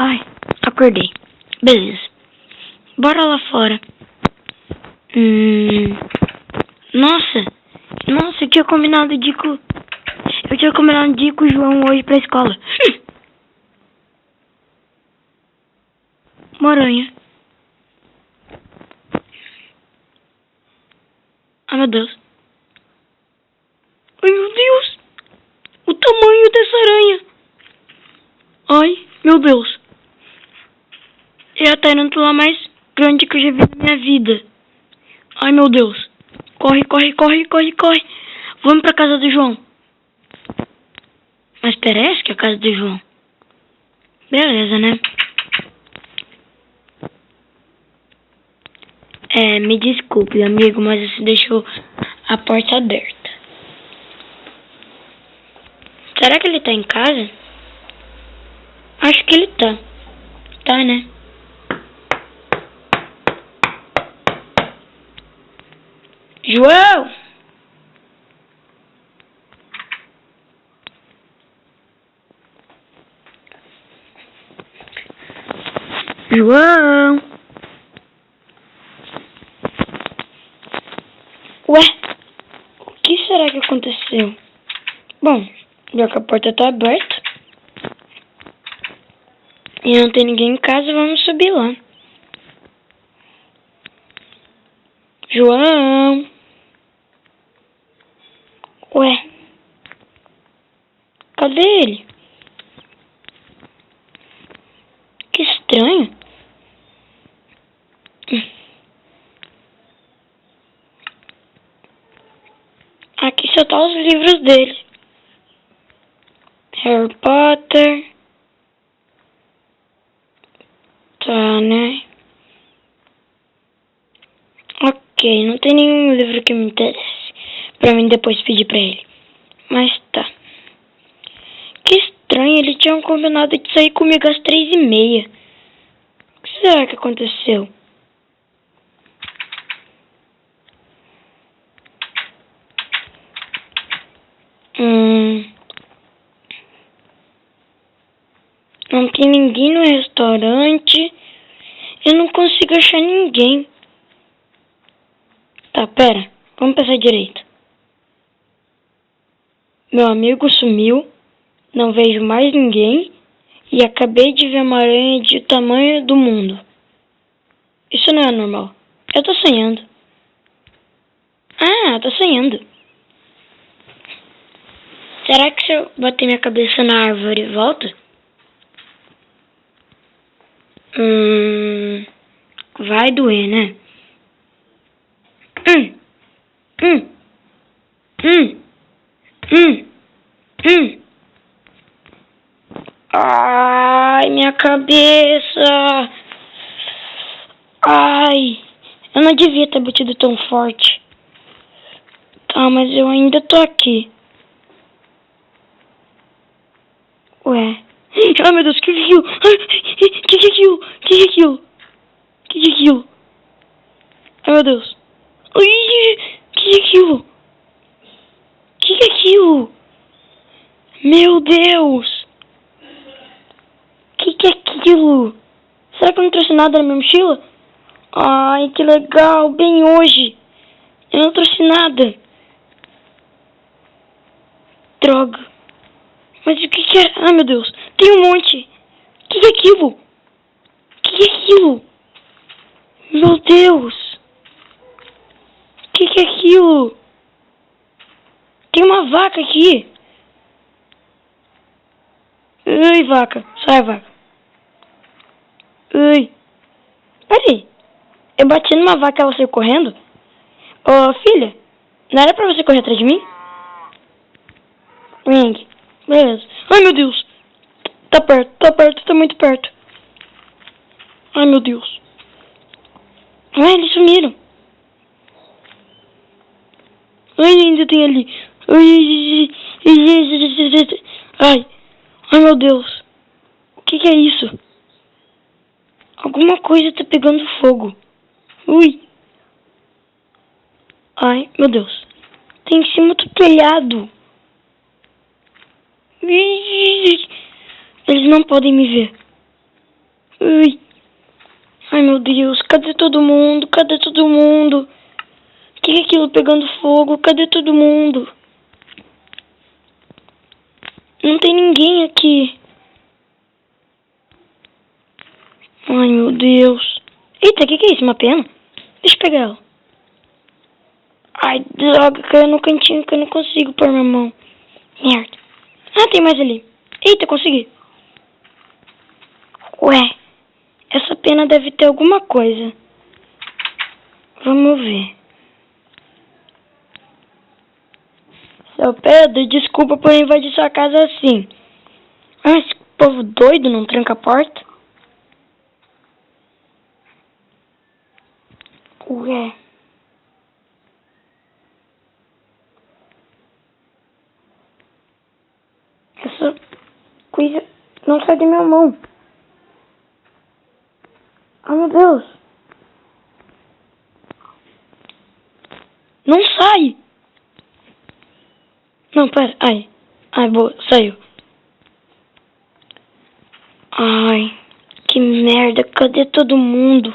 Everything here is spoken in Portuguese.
Ai, acordei. Beleza. Bora lá fora. Nossa, eu tinha combinado de ir com... o João hoje pra escola. Uma aranha. Ai, meu Deus. Ai, meu Deus. O tamanho dessa aranha. Ai, meu Deus. É a tarântula mais grande que eu já vi na minha vida. Ai, meu Deus. Corre. Vamos pra casa do João. Mas parece que é a casa do João. Beleza, né? Me desculpe, amigo, mas você deixou a porta aberta. Será que ele tá em casa? Acho que ele tá. Tá, né? João! João! Ué? O que será que aconteceu? Bom, já que a porta tá aberta e não tem ninguém em casa, vamos subir lá. João! Ué? Cadê ele? Que estranho. Aqui só tá os livros dele. Harry Potter. Tá, né? Ok, não tem nenhum livro que me interesse pra mim depois pedir pra ele. Mas tá. Que estranho, ele tinha combinado de sair comigo às 3:30. O que será que aconteceu? Não tem ninguém no restaurante. Eu não consigo achar ninguém. Tá, pera. Vamos pensar direito. Meu amigo sumiu. Não vejo mais ninguém. E acabei de ver uma aranha de tamanho do mundo. Isso não é normal. Eu tô sonhando. Ah, tô sonhando. Será que se eu bater minha cabeça na árvore, volta? Vai doer, né? Ai, minha cabeça. Ai, eu não devia ter batido tão forte. Tá, mas eu ainda tô aqui. Ué. Ai, meu Deus, que é aquilo? Que é aquilo? Que é aquilo? Que é aquilo? Ai, meu Deus. Ai, que é aquilo? Que é aquilo? Meu Deus. Que é aquilo? Será que eu não trouxe nada na minha mochila? Ai, que legal, bem hoje. Eu não trouxe nada. Droga. Mas o que é? Ai, meu Deus. Tem um monte. O que é aquilo? Que é aquilo? Meu Deus. Que é aquilo? Tem uma vaca aqui. Ai, vaca. Sai, vaca. Ai. Peraí. Eu bati numa vaca e ela saiu correndo? Ô, filha. Não era pra você correr atrás de mim? Vem. Beleza. Ai, meu Deus. Tá perto, tá muito perto. Ai, meu Deus. Ai, eles sumiram. Ai, ainda tem ali. Ai, meu Deus. O que é isso? Alguma coisa tá pegando fogo. Ui. Ai, meu Deus. Tem em cima do telhado. Eles não podem me ver. Ui. Ai, meu Deus. Cadê todo mundo? Cadê todo mundo? O que é aquilo pegando fogo? Cadê todo mundo? Não tem ninguém aqui. Ai, meu Deus. Eita, o que é isso? Uma pena? Deixa eu pegar ela. Ai, droga, caiu no cantinho que eu não consigo pôr minha mão. Merda. Ah, tem mais ali. Eita, consegui. Ué, essa pena deve ter alguma coisa. Vamos ver. Seu Pedro, desculpa por invadir sua casa assim. Ah, esse povo doido não tranca a porta? Ué. Essa coisa não sai da minha mão. Ai, meu Deus. Não sai. Não, pera. Ai. Ai, boa. Saiu. Ai. Que merda. Cadê todo mundo?